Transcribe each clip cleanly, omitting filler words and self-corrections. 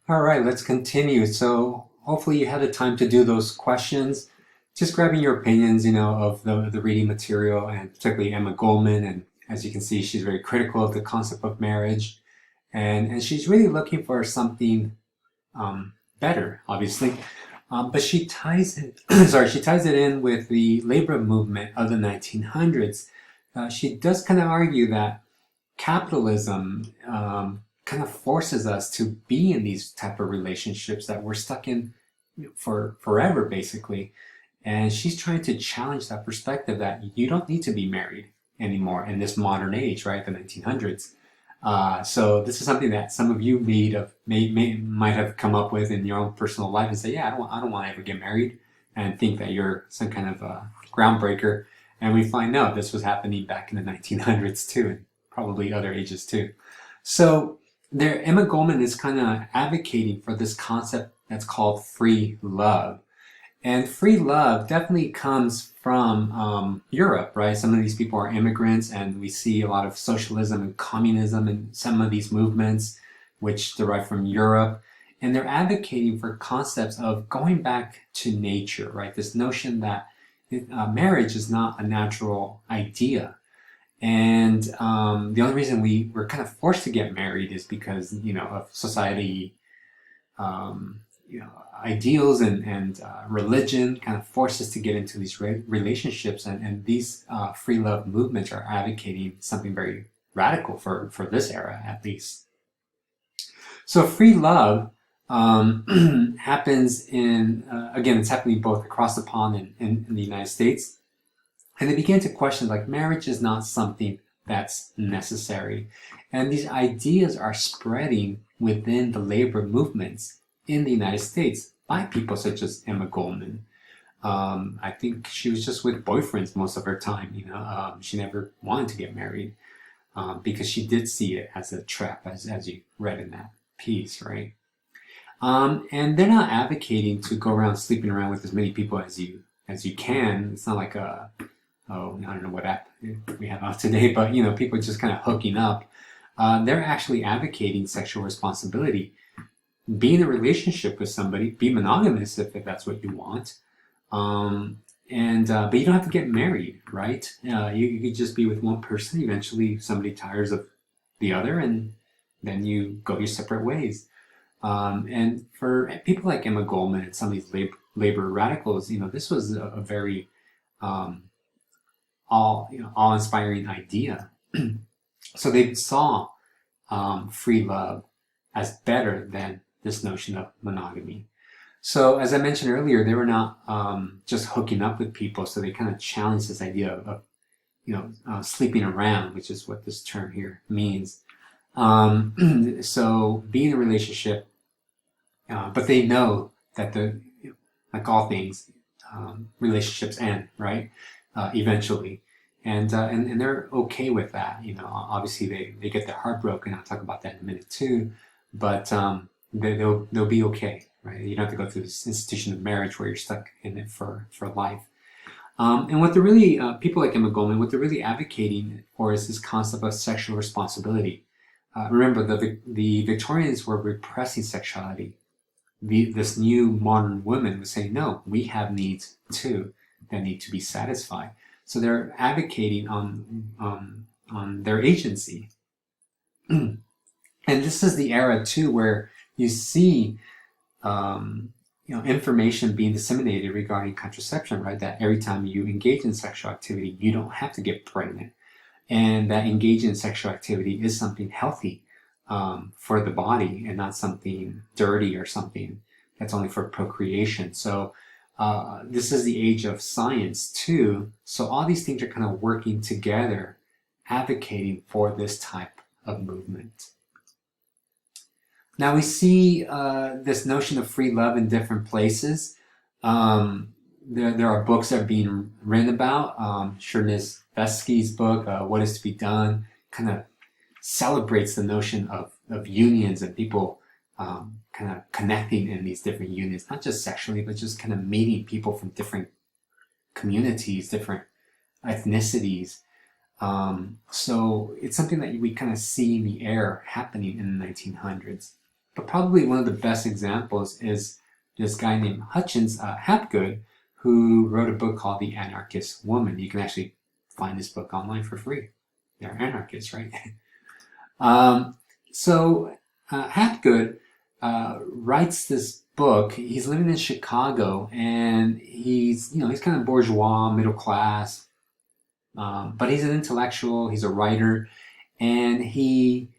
All right, let's continue. So hopefully you had the time to do those questions. Just grabbing your opinions, of the reading material and particularly Emma Goldman. And as you can see, she's very critical of the concept of marriage. And she's really looking for something better, obviously. But she ties it, she ties it in with the labor movement of the 1900s. She does kind of argue that capitalism kind of forces us to be in these type of relationships that we're stuck in for forever, basically. And she's trying to challenge that perspective that you don't need to be married anymore in this modern age, right? The 1900s. So this is something that some of you might have come up with in your own personal life and say, yeah, I don't want to ever get married, and think that you're some kind of groundbreaker. And we find no, this was happening back in the 1900s too, and probably other ages too. So there, Emma Goldman is kind of advocating for this concept that's called free love. And free love definitely comes from Europe, right? Some of these people are immigrants, and we see a lot of socialism and communism in some of these movements, which derive from Europe. And they're advocating for concepts of going back to nature, right? This notion that marriage is not a natural idea. And the only reason we were kind of forced to get married is because, of society, um, ideals and religion kind of force us to get into these relationships, and these free love movements are advocating something very radical for this era, at least. So free love happens again, it's happening both across the pond and in the United States. And they began to question, like, marriage is not something that's necessary. And these ideas are spreading within the labor movements in the United States by people such as Emma Goldman. I think she was just with boyfriends most of her time. She never wanted to get married because she did see it as a trap, as you read in that piece, right? And they're not advocating to go around sleeping around with as many people as you can. It's not like I don't know what app we have out today, but people just kind of hooking up. They're actually advocating sexual responsibility. Be in a relationship with somebody, be monogamous if that's what you want, and but you don't have to get married, right? You could just be with one person. Eventually, somebody tires of the other, and then you go your separate ways. And for people like Emma Goldman and some of these labor radicals, this was a very um, awe-inspiring idea. So they saw free love as better than this notion of monogamy. So as I mentioned earlier, they were not just hooking up with people, so they kind of challenged this idea of sleeping around, which is what this term here means. So being in a relationship, but they know that like all things, relationships end, right? Eventually. And they're okay with that. Obviously they get their heart broken. I'll talk about that in a minute too. But they'll be okay, right? You don't have to go through this institution of marriage where you're stuck in it for life. And what they're really, people like Emma Goldman, what they're really advocating for is this concept of sexual responsibility. Remember, the Victorians were repressing sexuality. This new modern woman was saying, no, we have needs too that need to be satisfied. So they're advocating on their agency. And this is the era too where you see information being disseminated regarding contraception, right? That every time you engage in sexual activity, you don't have to get pregnant, and that engaging in sexual activity is something healthy for the body and not something dirty or something that's only for procreation. So this is the age of science too. So all these things are kind of working together, advocating for this type of movement. Now we see this notion of free love in different places. There are books that are being written about. Chernyshevsky's book, What is to be Done, kind of celebrates the notion of unions and people kind of connecting in these different unions, not just sexually, but just kind of meeting people from different communities, different ethnicities. So it's something that we kind of see in the air happening in the 1900s. But probably one of the best examples is this guy named Hutchins Hapgood, who wrote a book called The Anarchist Woman. You can actually find this book online for free. They're anarchists, right? So Hapgood writes this book. He's living in Chicago, and he's kind of bourgeois, middle class, but he's an intellectual. He's a writer, and he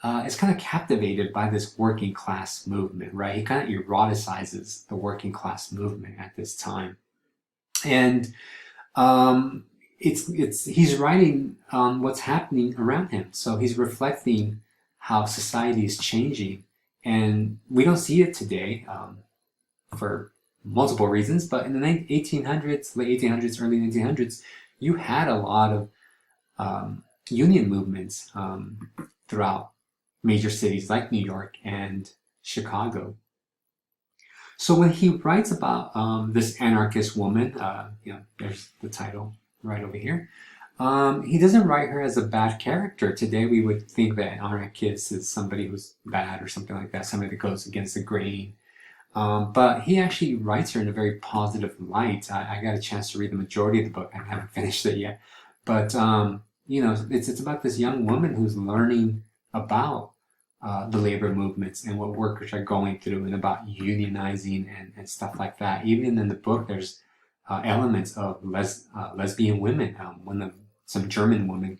is kind of captivated by this working class movement, right? He kind of eroticizes the working class movement at this time, and he's writing on what's happening around him. So he's reflecting how society is changing, and we don't see it today for multiple reasons. But in the 1800s, late 1800s, early 1900s, you had a lot of union movements throughout major cities like New York and Chicago. So when he writes about this anarchist woman, there's the title right over here. He doesn't write her as a bad character. Today we would think that anarchist is somebody who's bad or something like that, somebody that goes against the grain. But he actually writes her in a very positive light. I got a chance to read the majority of the book. I haven't finished it yet. But, it's about this young woman who's learning about the labor movements and what workers are going through, and about unionizing and stuff like that. Even in the book, there's elements of lesbian women. Some German woman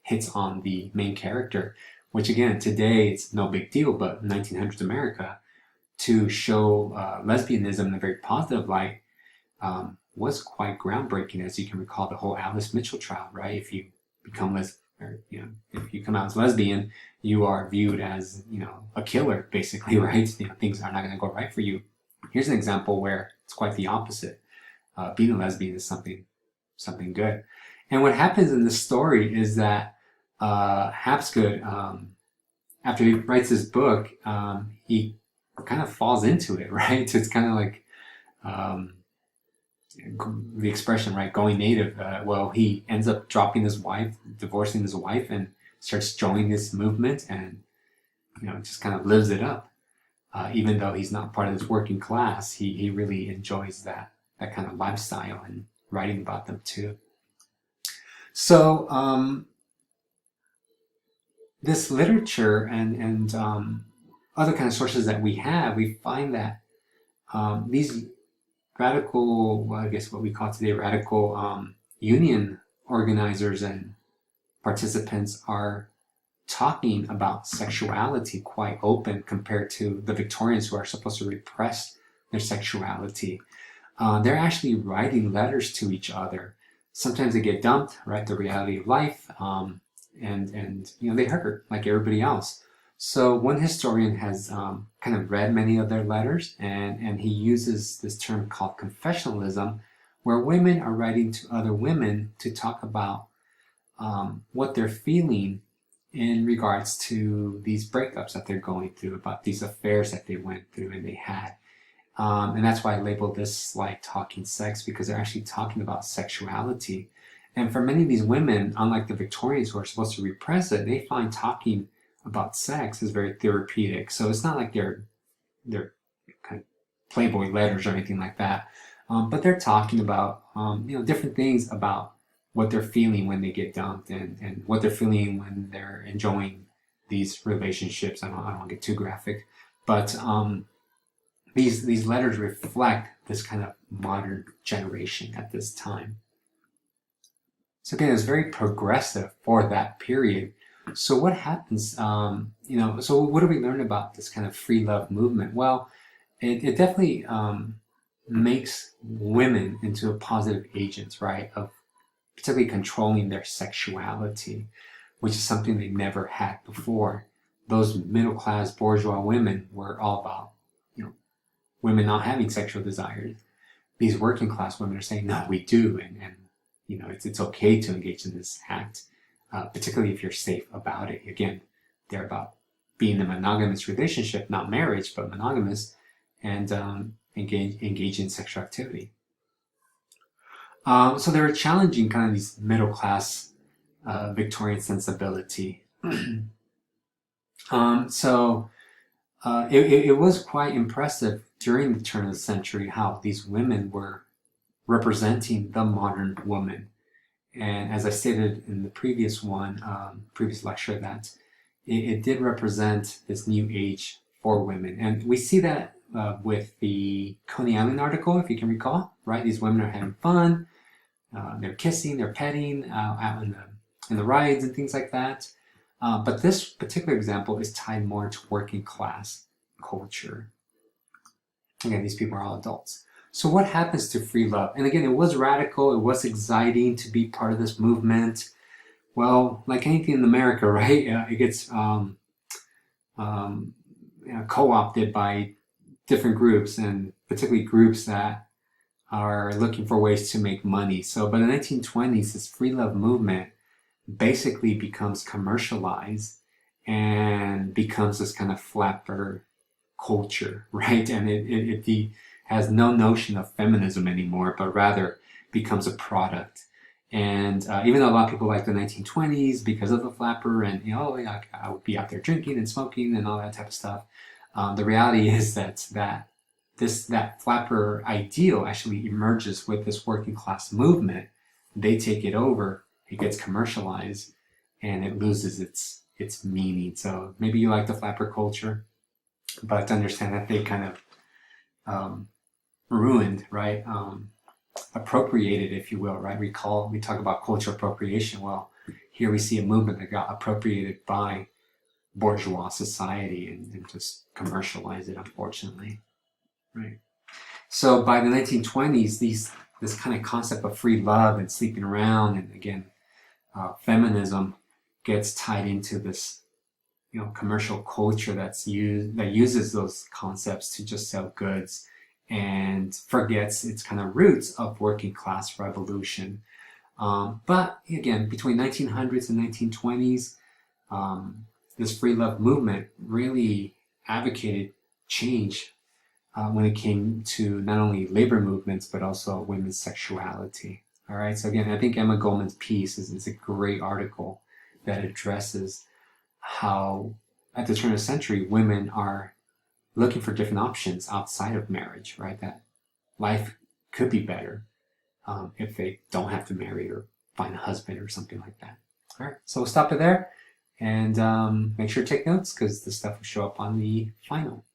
hits on the main character, which again, today it's no big deal, but in 1900s America, to show lesbianism in a very positive light was quite groundbreaking. As you can recall, the whole Alice Mitchell trial, right? If you become if you come out as lesbian, you are viewed as a killer, basically, right? Things are not going to go right for you. Here's an example where it's quite the opposite. Being a lesbian is something good. And what happens in this story is that Hapgood, after he writes his book, he kind of falls into it, right? It's kind of like the expression, right? Going native. He ends up dropping his wife, divorcing his wife, and starts joining this movement, and just kind of lives it up. Even though he's not part of this working class, he really enjoys that kind of lifestyle and writing about them too. So this literature and other kind of sources that we have, we find that these radical, I guess what we call today radical union organizers and participants are talking about sexuality quite open compared to the Victorians, who are supposed to repress their sexuality. They're actually writing letters to each other. Sometimes they get dumped, right? The reality of life, and they hurt like everybody else. So one historian has kind of read many of their letters, and he uses this term called confessionalism, where women are writing to other women to talk about what they're feeling in regards to these breakups that they're going through, about these affairs that they went through and they had. And that's why I labeled this like talking sex, because they're actually talking about sexuality. And for many of these women, unlike the Victorians who are supposed to repress it, they find talking about sex is very therapeutic. So it's not like they're kind of Playboy letters or anything like that, but they're talking about different things about what they're feeling when they get dumped, and what they're feeling when they're enjoying these relationships. I don't want to get too graphic, but these letters reflect this kind of modern generation at this time. So again, it's very progressive for that period. So what happens, so what do we learn about this kind of free love movement? Well, it definitely makes women into positive agents, right, of particularly controlling their sexuality, which is something they never had before. Those middle-class bourgeois women were all about, women not having sexual desires. These working-class women are saying, no, we do, and it's okay to engage in this act. Particularly if you're safe about it. Again, they're about being in a monogamous relationship, not marriage, but monogamous, and engage in sexual activity. So they were challenging kind of these middle-class Victorian sensibility. So it was quite impressive during the turn of the century how these women were representing the modern woman. And as I stated in the previous lecture, that it did represent this new age for women. And we see that with the Coney Island article, if you can recall, right? These women are having fun, they're kissing, they're petting out in the rides and things like that. But this particular example is tied more to working class culture. Again, these people are all adults. So what happens to free love? And again, it was radical, it was exciting to be part of this movement. Well, like anything in America, right? It gets co-opted by different groups, and particularly groups that are looking for ways to make money. So by the 1920s, this free love movement basically becomes commercialized and becomes this kind of flapper culture, right? And it has no notion of feminism anymore, but rather becomes a product. And even though a lot of people like the 1920s because of the flapper and, yeah, I would be out there drinking and smoking and all that type of stuff, the reality is that flapper ideal actually emerges with this working class movement. They take it over, it gets commercialized, and it loses its meaning. So maybe you like the flapper culture, but understand that they kind of ruined, right? Appropriated, if you will, right? We talk about cultural appropriation. Well, here we see a movement that got appropriated by bourgeois society and just commercialized it, unfortunately, right? So by the 1920s, this kind of concept of free love and sleeping around, and again, feminism gets tied into this, commercial culture that uses those concepts to just sell goods and forgets its kind of roots of working class revolution. But again, between 1900s and 1920s, this free love movement really advocated change when it came to not only labor movements, but also women's sexuality. All right. So again, I think Emma Goldman's piece is a great article that addresses how at the turn of the century, women are looking for different options outside of marriage, right? That life could be better if they don't have to marry or find a husband or something like that. All right. So we'll stop it there, and make sure to take notes because this stuff will show up on the final.